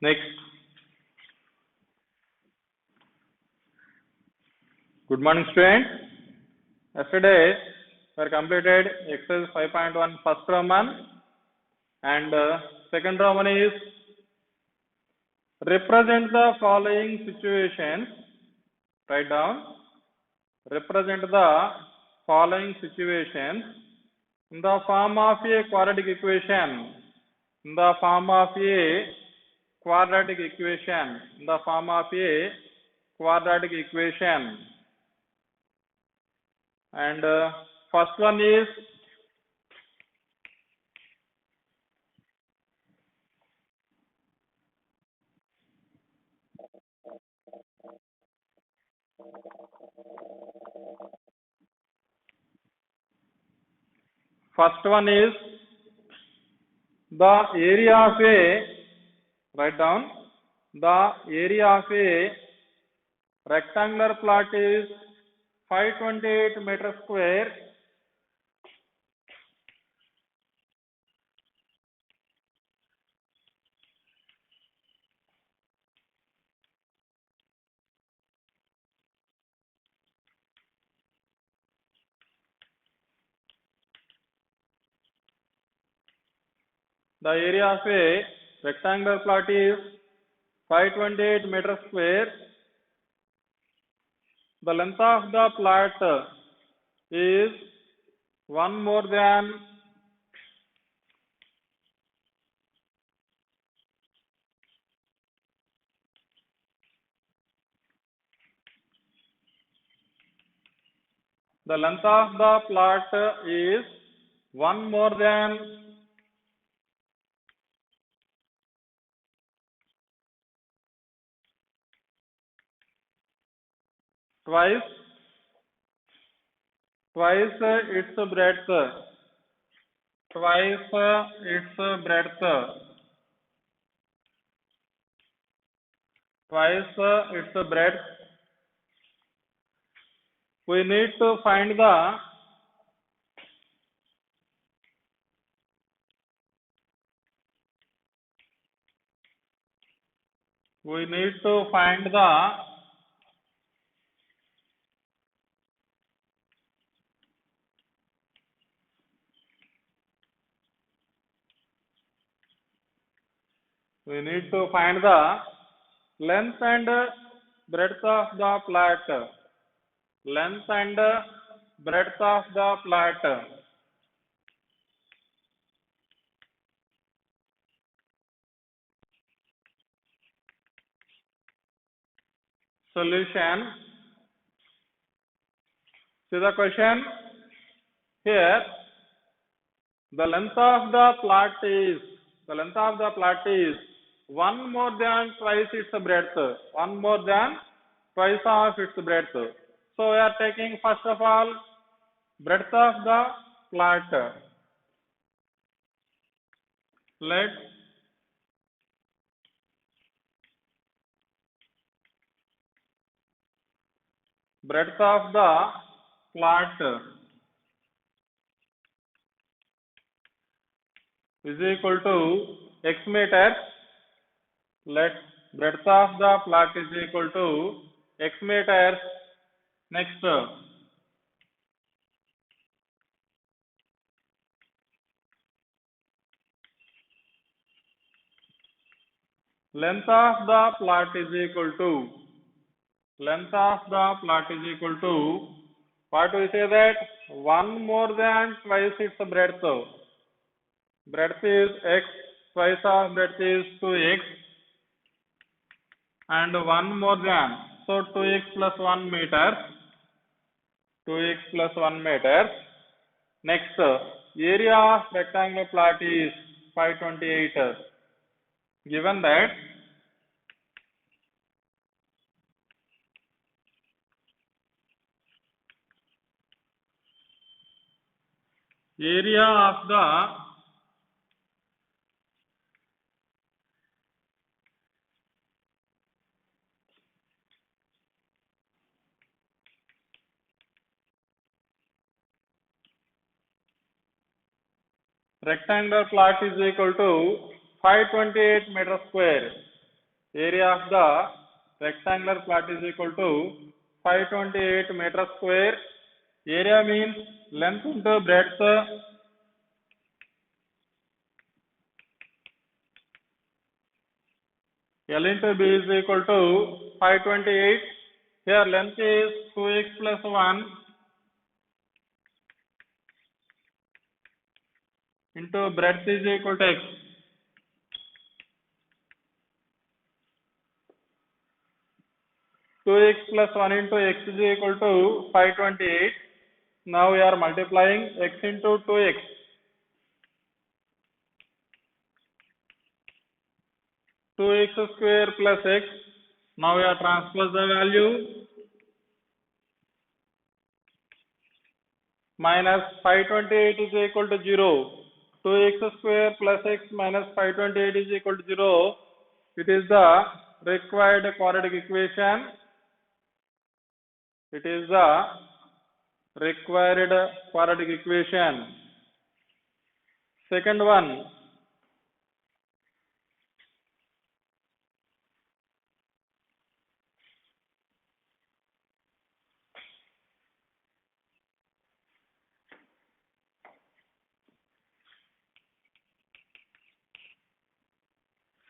Next, good morning, students. Yesterday, we completed exercise 5.1 first Roman, and second Roman is represent the following situations. Write down. Represent the following situations in the form of a quadratic equation. In the form of a quadratic equation. In the form of a quadratic equation. And first one is the area of a, write down, the area of a rectangular plot is 528 meters square. The area of a rectangular plot is 528 meters square. The length of the plot is one more than the length of the plot is one more than twice its breadth. Twice its breadth. Twice its breadth. We need to find the length and breadth of the plot. Length and breadth of the plot. Solution. See the question here. The length of the plot is one more than twice its breadth. One more than twice of its breadth. So we are taking first of all breadth of the plot. Let breadth of the plot is equal to x meters. Let breadth of the plot is equal to x meters. Next, length of the plot is equal to what we say that one more than twice its breadth. Breadth is x, twice of breadth is 2x, and one more than, so 2x plus 1 meters. 2x plus 1 meters. Next, area of rectangular plot is 528. Given that area of the rectangular plot is equal to 528 meters square. area of the rectangular plot is equal to 528 meters square. Area means length into breadth. L into B is equal to 528. Here length is 2x plus 1 into breadth is equal to x. 2x plus 1 into x is equal to 528. Now we are multiplying x into 2x. 2x square plus x. Now we are transpose the value. Minus 528 is equal to 0. 2x square plus x minus 528 is equal to 0. It is the required quadratic equation. It is the required quadratic equation. Second one.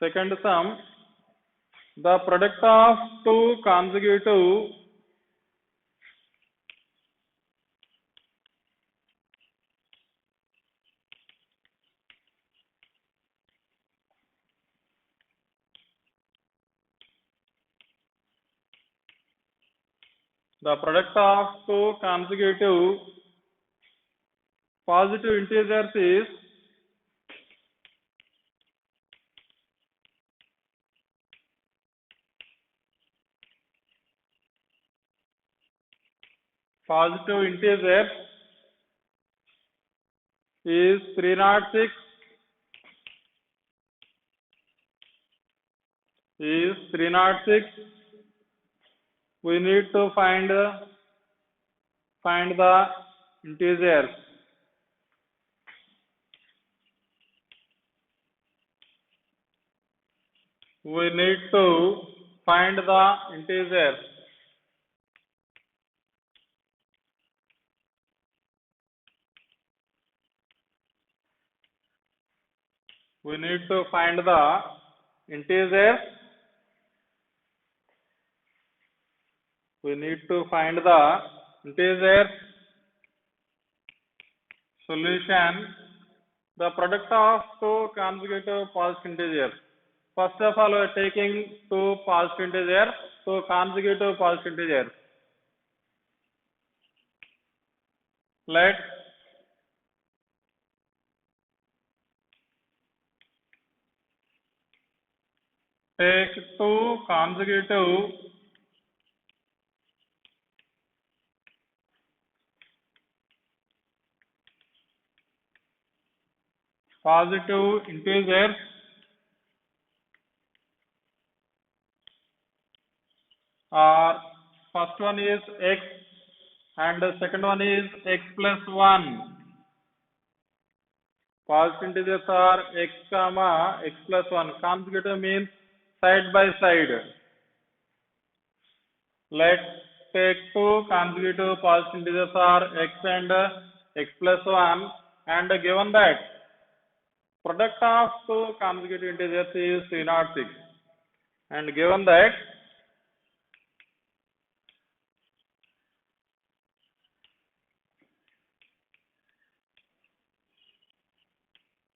Second sum. The product of two consecutive positive integers is positive integer is 306 is 306. We need to find the integers. We need to find the integers. We need to find the integers. We need to find the integers. Solution. The product of two consecutive positive integers. First of all, we are taking two positive integers, two consecutive positive integers. Let take two consecutive positive integers first one is x and the second one is x plus 1. Positive integers are x comma x plus 1. Consecutive means side by side. Let's take two consecutive positive integers are x and x plus 1, and given that product of two consecutive integers is 306, and given that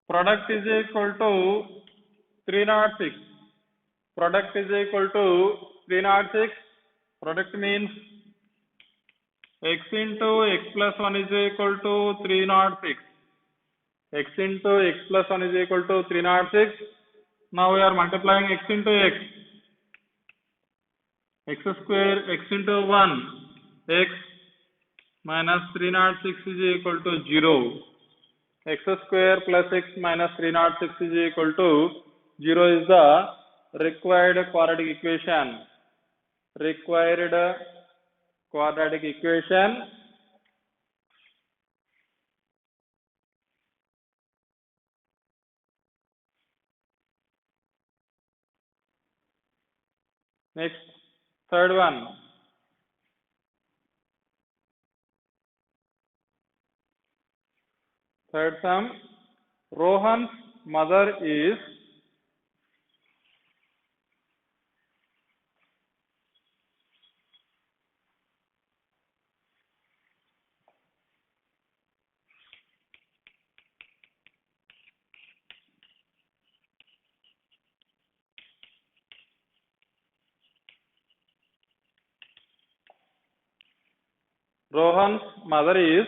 product is equal to 306. Product is equal to 306. Product means x into x plus 1 is equal to 306. X into x plus 1 is equal to 306. Now we are multiplying x into x. X square x into 1. X minus 306 is equal to 0. X square plus x minus 306 is equal to 0 is the required quadratic equation. Required quadratic equation. Next, third one. Third sum. Rohan's mother is Rohan's mother is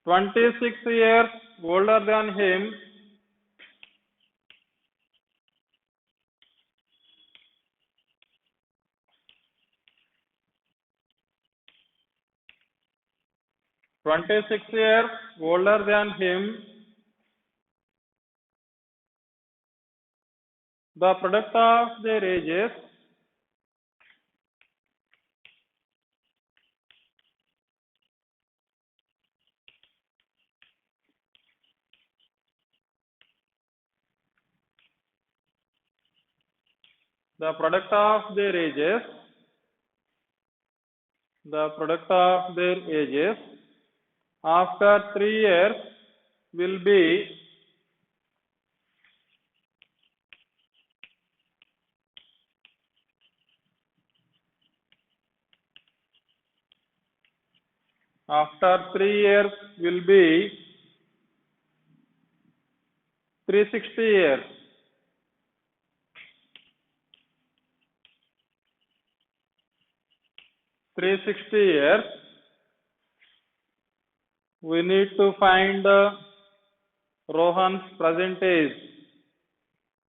26 years older than him. (26 years older than him). The product of their ages the product of their ages after 3 years will be after 3 years will be 360 years. We need to find Rohan's present age.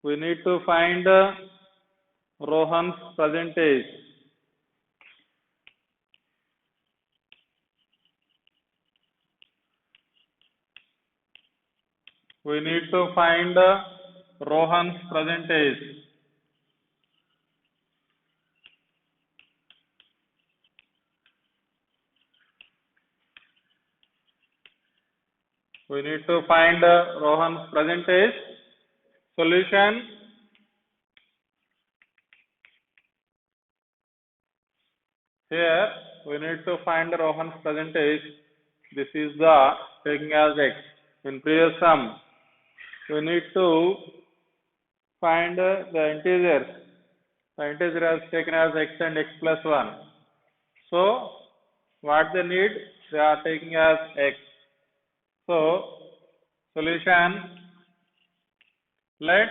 We need to find Rohan's present age. We need to find Rohan's present age. We need to find Rohan's present age. Solution. Here we need to find Rohan's present age. This is the taking as x. In previous sum, we need to find the integers. The integer is taken as x and x plus 1. So, what they need, they are taking as x. So, solution, let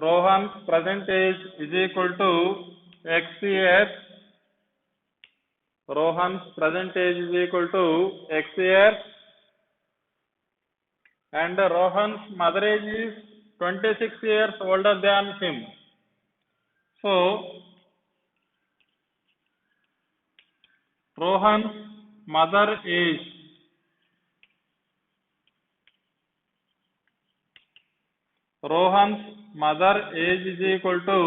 Rohan's present age is equal to x years. Rohan's present age is equal to x years, and Rohan's mother age is 26 years older than him. So, Rohan's mother age is equal to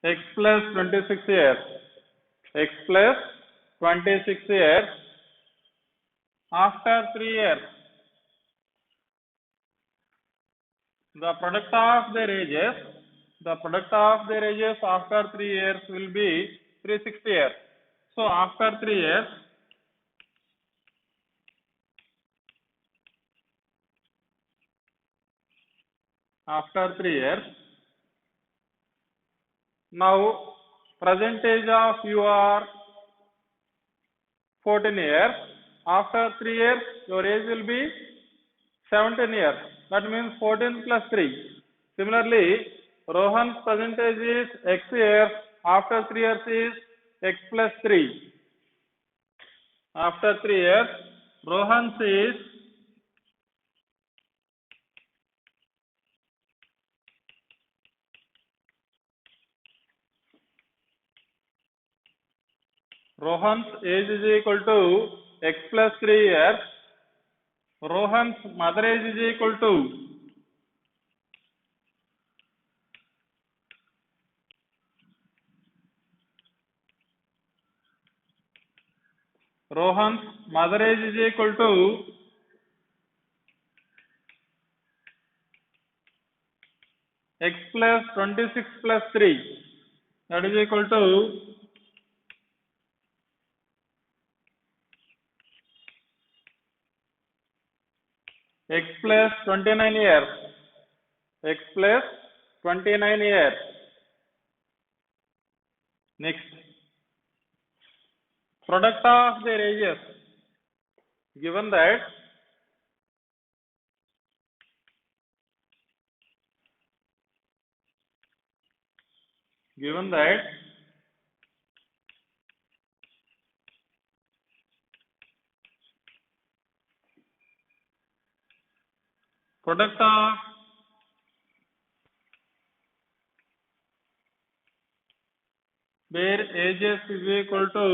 x plus 26 years. X plus 26 years after 3 years. The product of their ages after 3 years will be 360 years. So after 3 years, now present age of you are 14 years. After 3 years, your age will be 17 years. That means 14 plus 3. Similarly, Rohan's present age is x years. After 3 years is x plus 3. After 3 years, Rohan's is Rohan's age is equal to x plus 3 years. Rohan's mother age is equal to Rohan's mother age is equal to x plus 26 plus 3. That is equal to x plus 29 years. X plus 29 years. Next, product of their ages. Given that product of their ages is equal to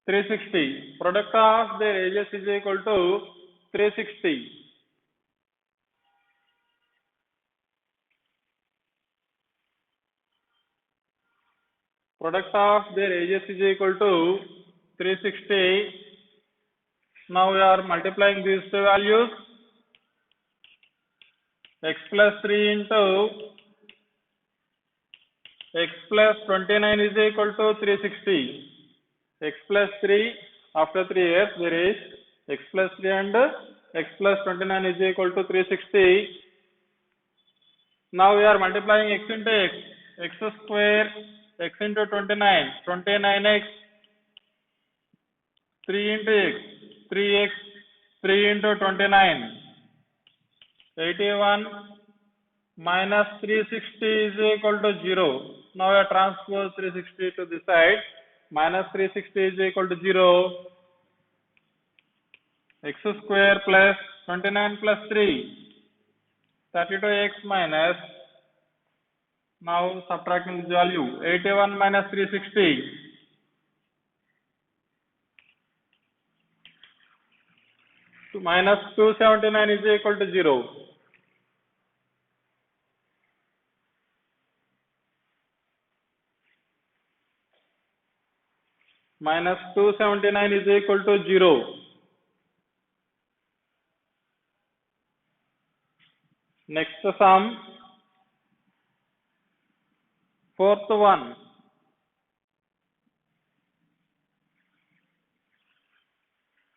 360. Product of their ages is equal to 360. Product of their ages is equal to 360. Now we are multiplying these two values. X plus 3 into x plus 29 is equal to 360. X plus 3, after 3 years there is x plus 3 and x plus 29 is equal to 360. Now we are multiplying x into x. X square, x into 29, 29x, 3 into x, 3x, 3 into 29, 81 minus 360 is equal to 0. Now we transpose 360 to this side. Minus 360 is equal to 0. X square plus 29 plus 3, 32x minus, now subtracting this value, 81 minus 360, minus 279 is equal to 0. Minus 279 is equal to 0. Next sum, fourth one.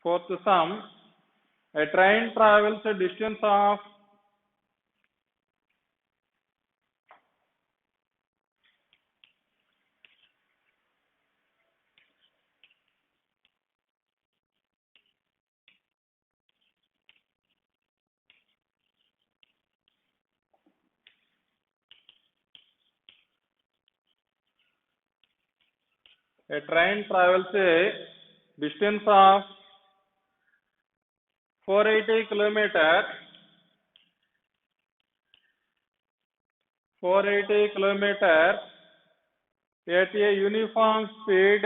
Fourth sum, a train travels a distance of a distance of 480 kilometers at a uniform speed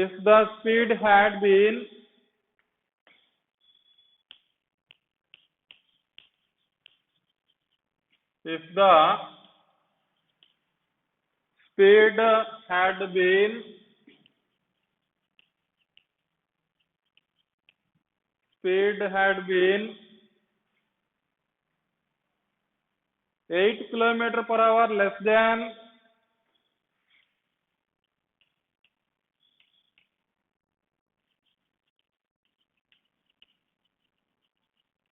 if the speed had been if the speed had been 8 km per hour less than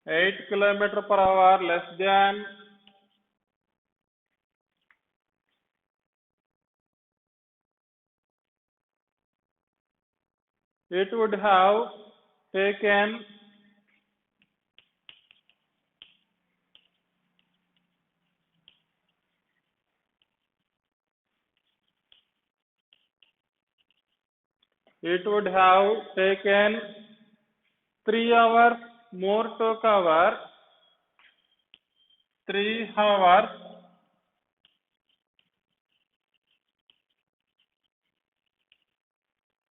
8 km per hour less than it would have taken it would have taken 3 hours more to cover 3 hours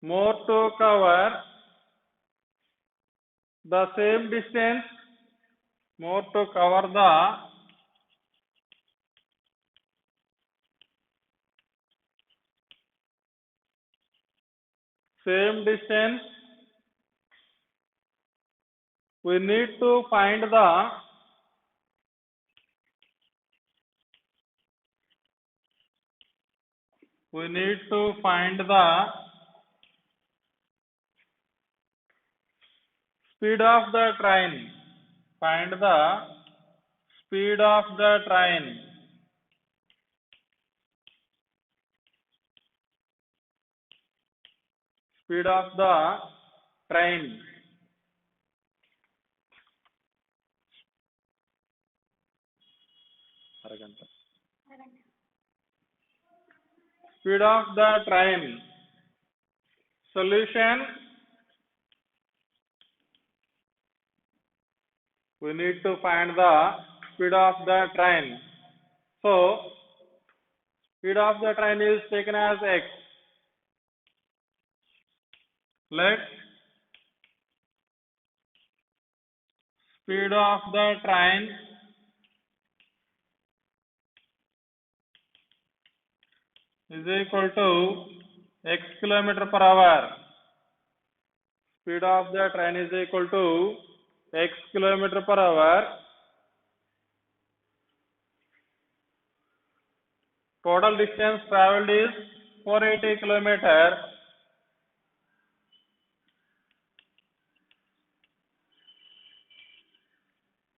more to cover the same distance, more to cover the same distance, we need to find the speed of the train. Find the speed of the train. Speed of the train. Speed of the train. Solution. We need to find the speed of the train. So, speed of the train is taken as x. Let speed of the train is equal to x kilometer per hour. Speed of the train is equal to x kilometer per hour. Total distance traveled is 480 kilometer.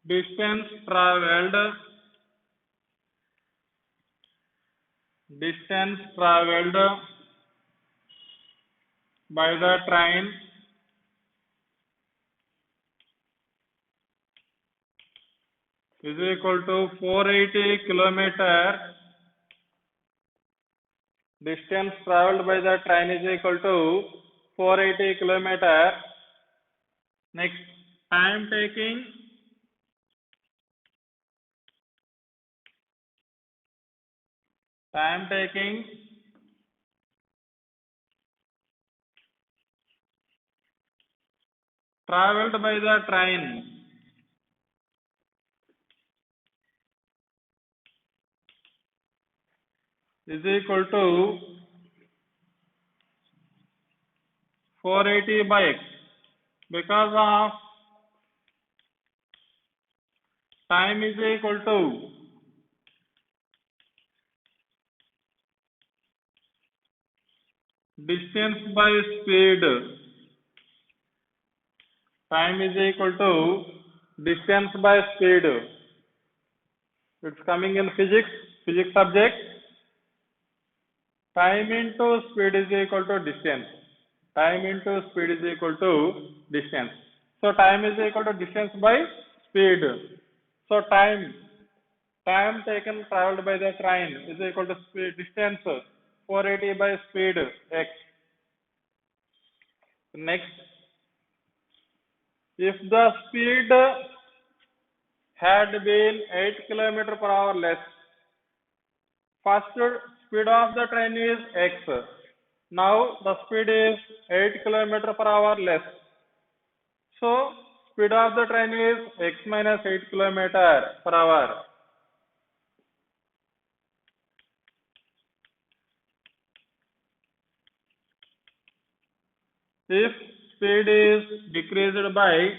Distance traveled by the train is equal to 480 kilometer. Distance traveled by the train is equal to 480 kilometer. Next, time taking. Traveled by the train is equal to 480 by x. Because of time is equal to distance by speed. Time is equal to distance by speed. It's coming in physics subject. Time into speed is equal to distance. Time into speed is equal to distance. So time is equal to distance by speed. So time taken traveled by the train is equal to speed, distance 480 by speed x. Next, if the speed had been 8 km per hour less, first speed of the train is x. Now the speed is 8 km per hour less. So speed of the train is x minus 8 km per hour. If speed is decreased by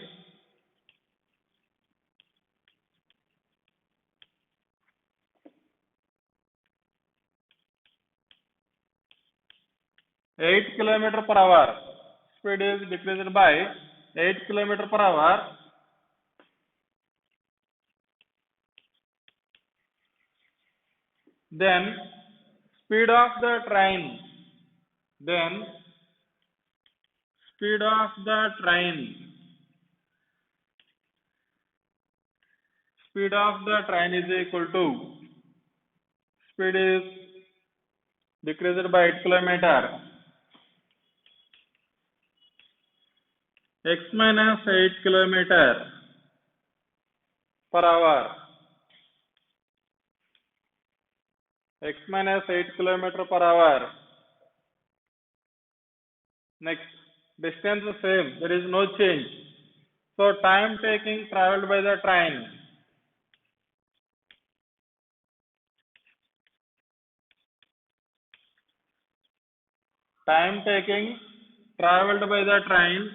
8 km per hour, speed is decreased by 8 km per hour, then speed of the train is equal to, speed is decreased by 8 km, x minus 8 km per hour, x minus 8 km per hour. Next, distance is same, there is no change. So time taking traveled by the train. Time taking traveled by the train.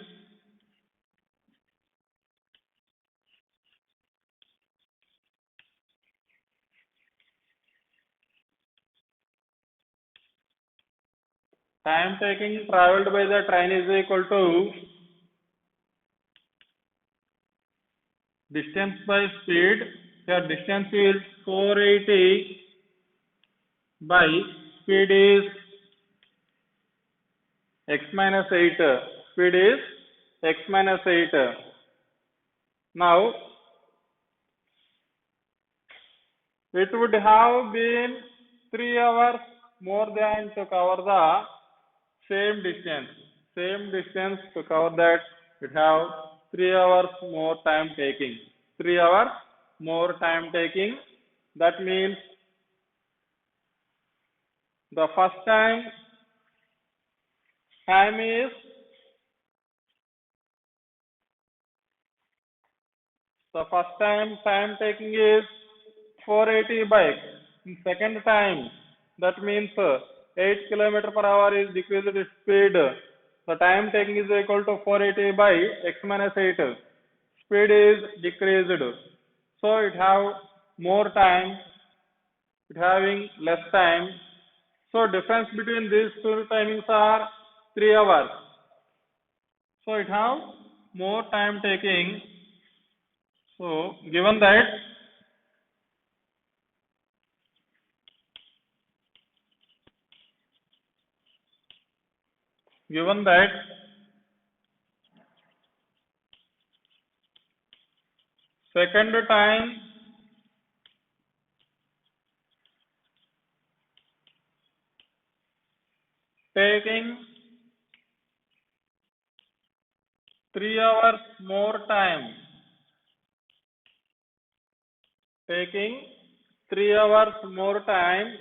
Time taking traveled by the train is equal to distance by speed. Here distance is 480 by speed is x minus 8. Speed is x minus 8. Now it would have been 3 hours more than to cover the same distance. Same distance to cover that, it have 3 hours more time taking. 3 hours more time taking. That means the first time is the first time taking is 480 by x. Second time, that means 8 km per hour is decreased speed. The time taking is equal to 480 by x minus 8. Speed is decreased. So it have more time, it having less time. So difference between these two timings are 3 hours. So it have more time taking. So given that second time taking 3 hours more time, taking 3 hours more time.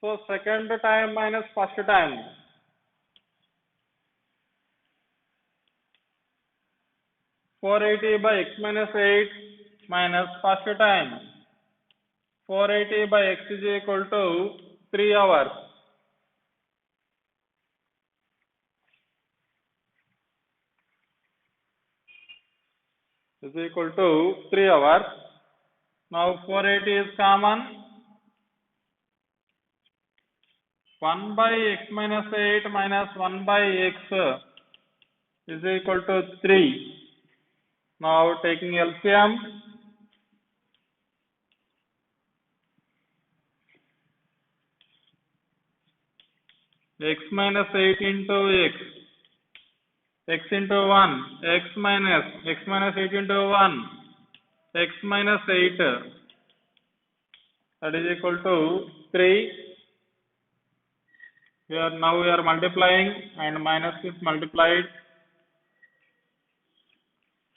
So second time minus first time. (480 by x minus 8 minus first time). 480 by x is equal to 3 hours. Is equal to 3 hours. Now 480 is common. 1 by x minus 8 minus 1 by x is equal to 3. Now taking LCM, x minus 8 into x into 1, x minus 8 into 1, x minus 8, that is equal to 3. Now we are multiplying and minus is multiplied.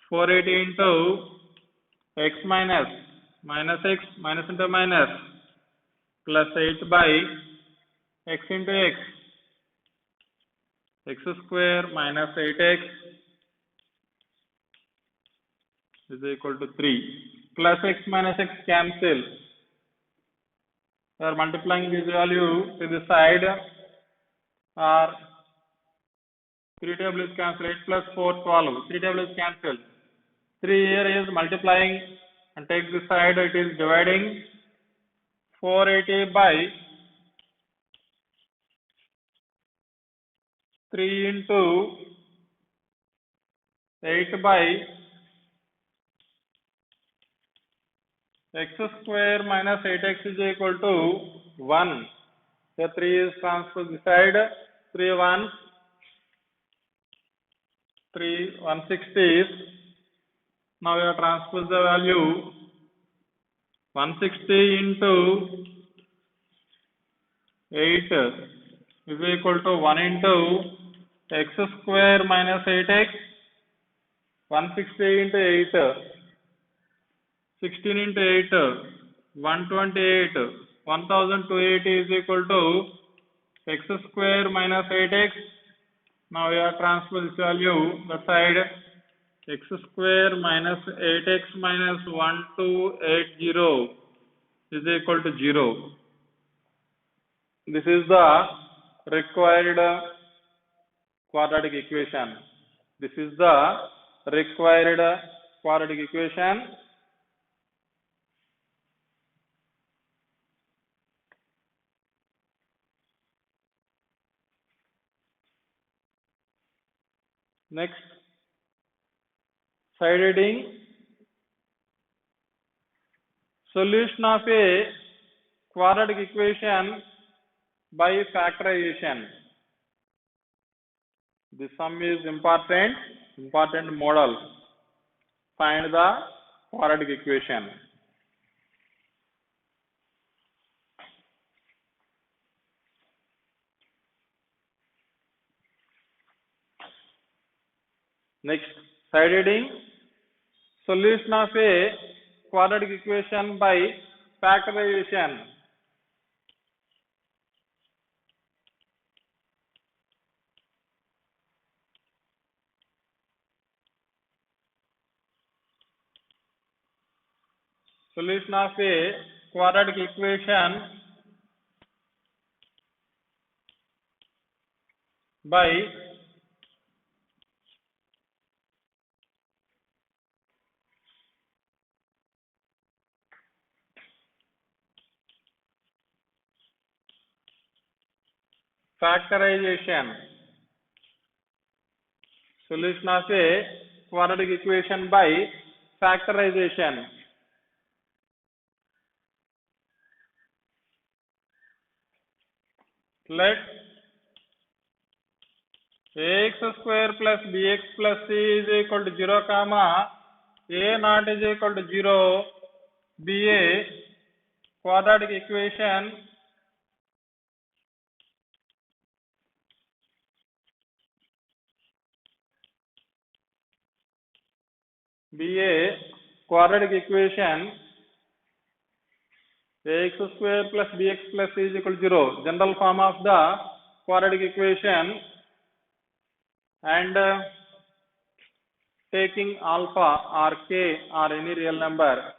480 into x minus x minus into minus plus 8 by x into x square minus 8x is equal to 3. Plus x minus x cancel. We are multiplying this value to the side, or 3 tables cancel. 8 plus 4, 12. 3 tables cancel. 3 here is multiplying and take this side, it is dividing. 480 by 3 into 8 by x square minus 8x is equal to 1. The 3 is transferred this side. 3 1s, 3 160s. Now we have transposed the value. 160 into 8 is equal to 1 into x square minus 8x. 160 into 8, 16 into 8, 128. 1280 is equal to x square minus 8x. Now we are transfer this value that side. X square minus 8x minus 1280 is equal to 0. This is the required quadratic equation. This is the required quadratic equation. Next, side heading, solution of a quadratic equation by factorization. This sum is important model. Find the quadratic equation. Next, side heading, solution of a quadratic equation by factorization. Solution of a quadratic equation by factorization. Solution of a quadratic equation by factorization. Let ax square plus bx plus c is equal to 0, comma a naught is equal to 0 be a quadratic equation ax square plus bx plus c is equal to 0, general form of the quadratic equation, and taking alpha or k or any real number.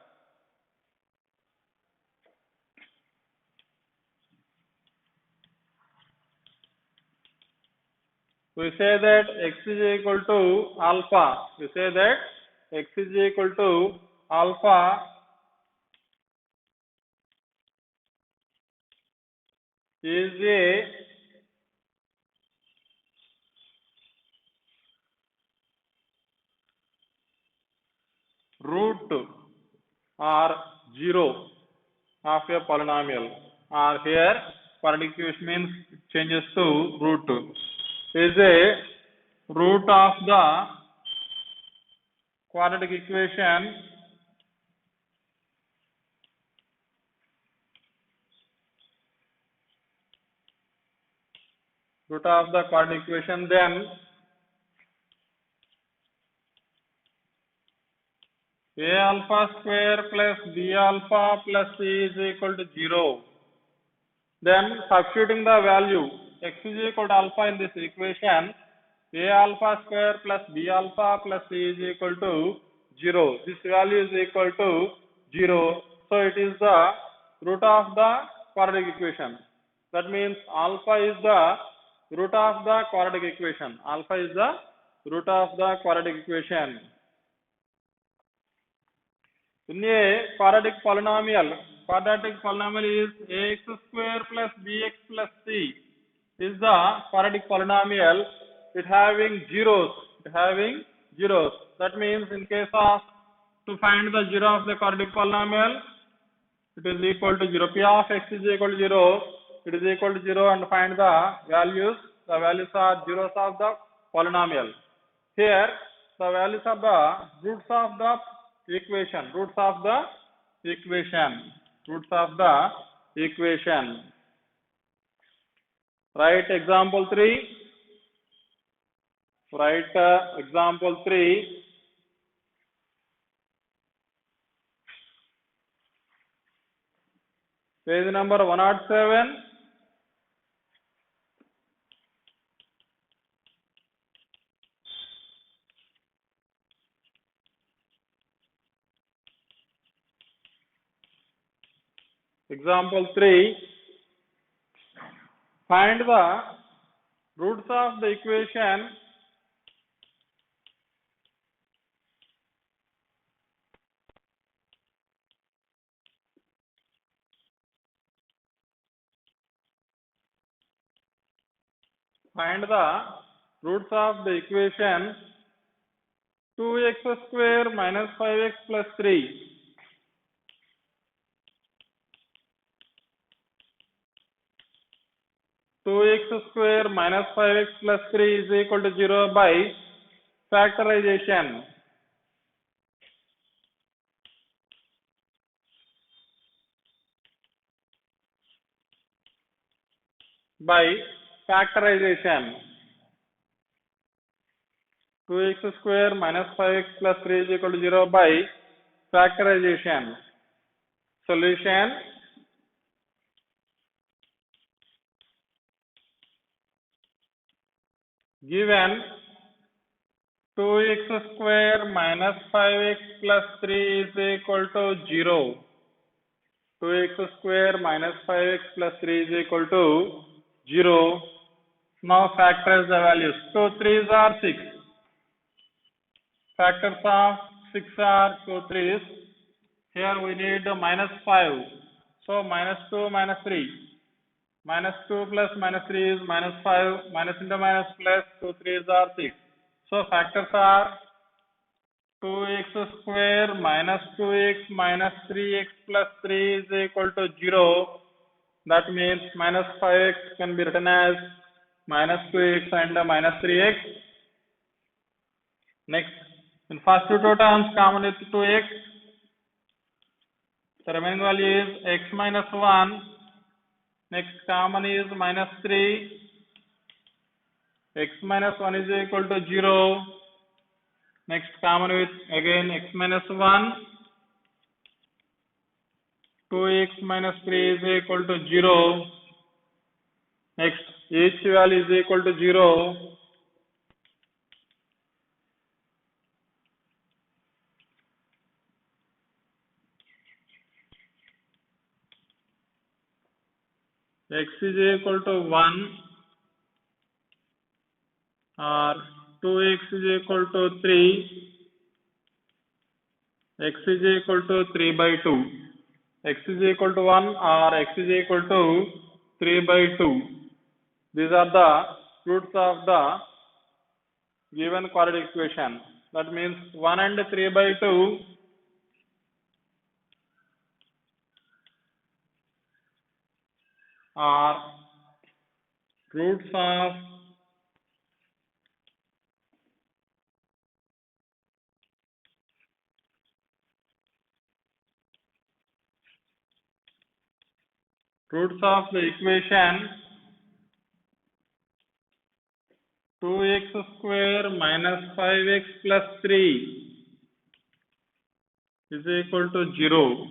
We say that x is equal to alpha. We say that x is equal to alpha is a root or 0 of a polynomial, or here quadratic equation means changes to root, is a root of the quadratic equation then a alpha square plus b alpha plus c is equal to 0. Then substituting the value x is equal to alpha in this equation, a alpha square plus b alpha plus c is equal to 0. This value is equal to 0. So it is the root of the quadratic equation. That means alpha is the root of the quadratic equation. Alpha is the root of the quadratic equation. In a quadratic polynomial is ax square plus bx plus c is the quadratic polynomial. It having zeros. That means in case of to find the 0 of the quadratic polynomial, it is equal to 0. P of x is equal to 0. It is equal to 0, and find the values. The values are zeros of the polynomial. Here the values are the roots of the equation. Write example 3. Page number 107. Example 3. Find the roots of the equation find the roots of the equation 2x square minus 5x plus 3. 2x square minus 5x plus 3 is equal to 0 by factorization. By factorization. 2x square minus 5x plus 3 is equal to 0 by factorization. Solution. Given 2x square minus 5x plus 3 is equal to 0. 2x square minus 5x plus 3 is equal to 0. Now factorize the values. 2 3s are 6. Factors of 6 are 2 3s. Here we need minus 5. So minus 2 minus 3. Minus 2 plus minus 3 is minus 5. Minus into minus plus 2 3s are 6. So factors are 2x square minus 2x minus 3x plus 3 is equal to 0. That means minus 5x can be written as minus 2x and minus 3x. Next, in first two terms common with 2x. The remaining value is x minus 1. Next common is minus 3. X minus 1 is equal to 0. Next common with again x minus 1. 2x minus 3 is equal to 0. Next, each value is equal to 0. X is equal to 1 or 2x is equal to 3. X is equal to 3 by 2. X is equal to 1 or x is equal to 3 by 2. These are the roots of the given quadratic equation. That means 1 and 3 by 2 are roots of the equation 2x square minus 5x plus 3 is equal to 0.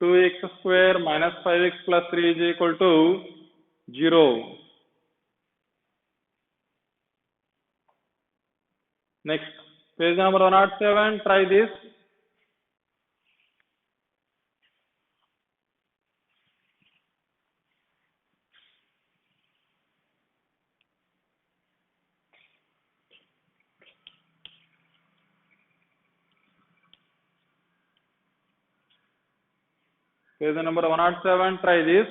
2x square minus 5x plus 3 is equal to 0. Next, page number 107, try this. Page number 107, try this.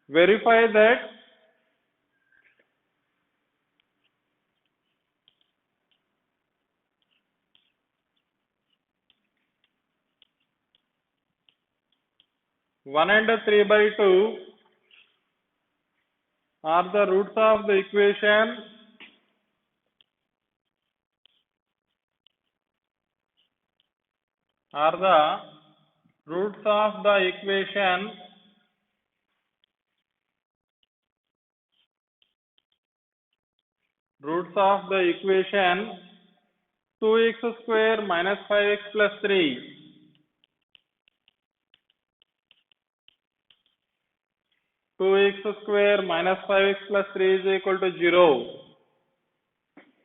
Verify that one and 3 by 2 are the roots of the equation roots of the equation 2x square minus 5x plus 3. 2x square minus 5x plus 3 is equal to 0.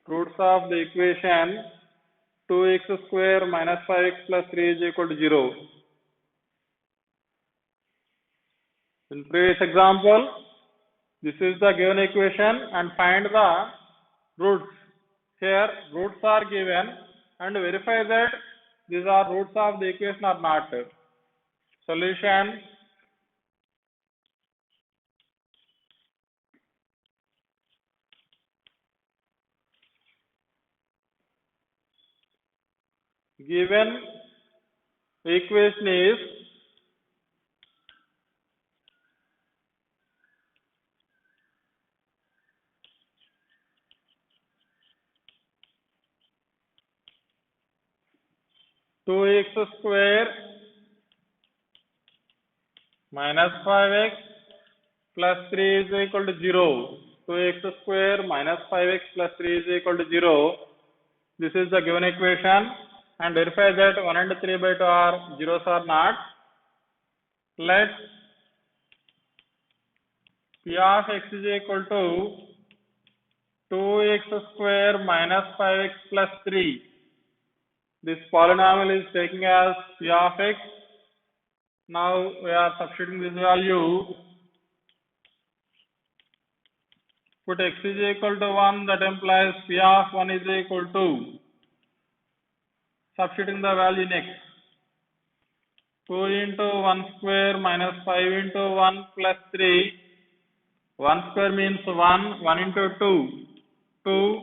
Roots of the equation 2x square minus 5x plus 3 is equal to 0. In previous example, this is the given equation and find the roots. Here roots are given and verify that these are roots of the equation or not. Solution. Given equation is 2x square minus 5x plus 3 is equal to 0. 2x square minus 5x plus 3 is equal to 0. This is the given equation and verify that 1 and 3 by 2 are zeros or not. Let P of x is equal to 2x square minus 5x plus 3. This polynomial is taking as P of x. Now we are substituting this value. Put x is equal to 1, that implies P of 1 is equal to, substituting the value in x, 2 into 1 square minus 5 into 1 plus 3. 1 square means 1, 1 into 2, 2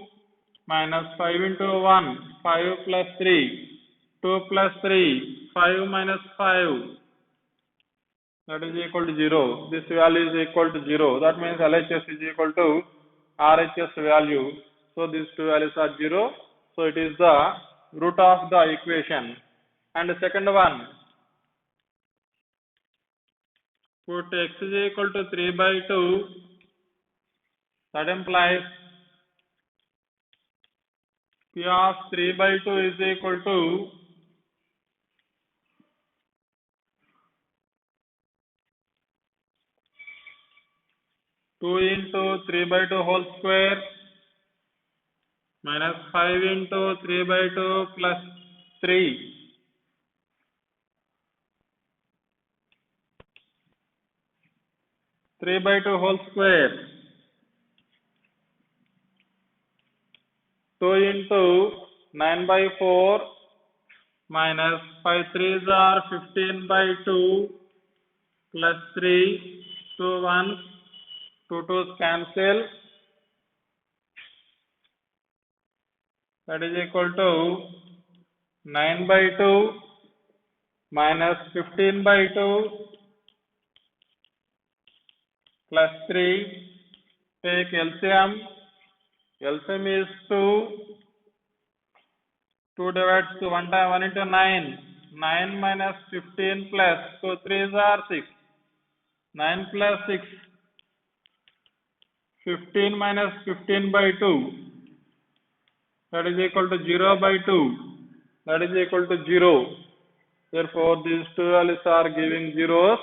minus 5 into 1, 5 plus 3, 2 plus 3, 5 minus 5, that is equal to 0. This value is equal to 0. That means LHS is equal to RHS value. So these two values are 0. So it is the root of the equation. And the second one, put x is equal to 3 by 2. That implies P of 3 by 2 is equal to 2 into 3 by 2 whole square minus 5 into 3 by 2 plus 3. 3 by 2 whole square, 2 into 9 by 4 minus 5 3s are 15 by 2 plus 3, 2 1s, 2 2s cancel, that is equal to 9 by 2 minus 15 by 2 plus 3. Take LCM. LCM is 2. 2 divides to 1 time 1 into 9. 9 minus 15 plus 2 3s are 6. 9 plus 6. 15 minus 15 by 2. That is equal to 0 by 2. That is equal to 0. Therefore, these two values are giving zeros.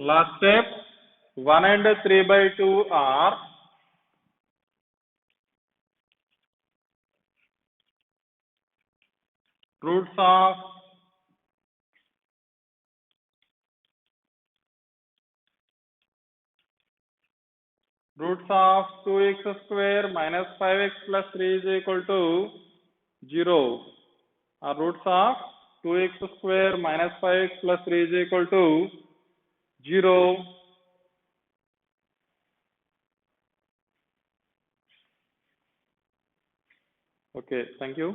Last step, 1 and 3 by 2 are roots of roots of 2x square minus 5x plus 3 is equal to 0. Roots of 2x square minus 5x plus 3 is equal to 0. Okay, thank you.